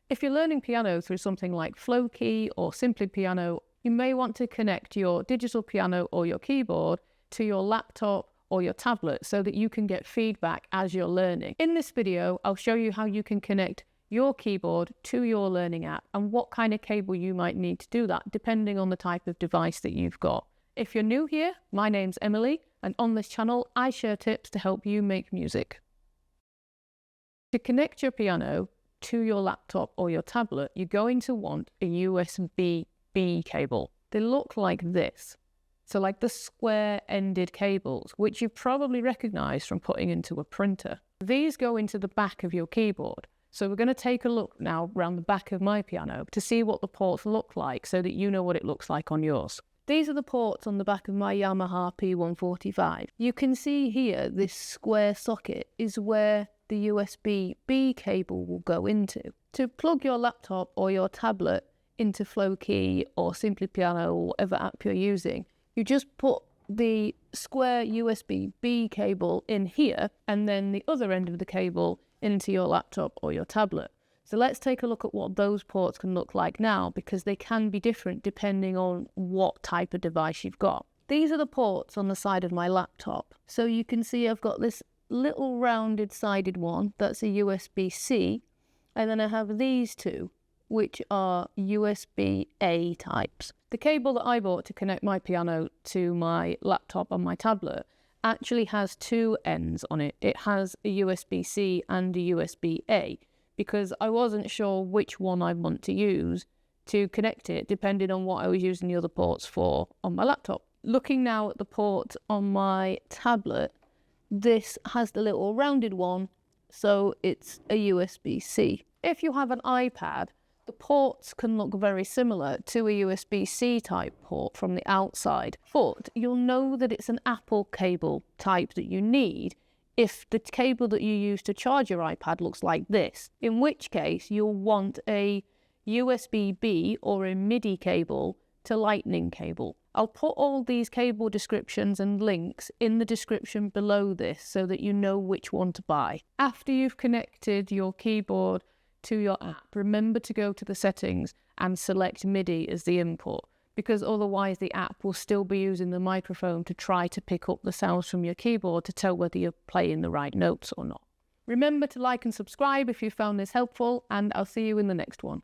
If you're learning piano through something like Flowkey or Simply Piano, you may want to connect your digital piano or your keyboard to your laptop or your tablet so that you can get feedback as you're learning. In this video, I'll show you how you can connect your keyboard to your learning app and what kind of cable you might need to do that, depending on the type of device that you've got. If you're new here, my name's Emily, and on this channel, I share tips to help you make music. To connect your piano to your laptop or your tablet, you're going to want a USB-B cable. They look like this. So like the square-ended cables, which you've probably recognized from putting into a printer. These go into the back of your keyboard. So we're going to take a look now around the back of my piano to see what the ports look like so that you know what it looks like on yours. These are the ports on the back of my Yamaha P145. You can see here this square socket is where the USB-B cable will go into. To plug your laptop or your tablet into Flowkey or Simply Piano or whatever app you're using, you just put the square USB-B cable in here and then the other end of the cable into your laptop or your tablet. So let's take a look at what those ports can look like now, because they can be different depending on what type of device you've got. These are the ports on the side of my laptop. So you can see I've got this little rounded sided one, that's a USB-C, and then I have these two, which are USB-A types. The cable that I bought to connect my piano to my laptop and my tablet actually has two ends on it. It has a USB-C and a USB-A, because I wasn't sure which one I want to use to connect it, depending on what I was using the other ports for on my laptop. Looking now at the port on my tablet, this has the little rounded one, so it's a USB-C. If you have an iPad, the ports can look very similar to a USB-C type port from the outside, but you'll know that it's an Apple cable type that you need if the cable that you use to charge your iPad looks like this, in which case you'll want a USB-B or a MIDI cable to Lightning cable. I'll put all these cable descriptions and links in the description below this so that you know which one to buy. After you've connected your keyboard to your app, remember to go to the settings and select MIDI as the input, because otherwise the app will still be using the microphone to try to pick up the sounds from your keyboard to tell whether you're playing the right notes or not. Remember to like and subscribe if you found this helpful, and I'll see you in the next one.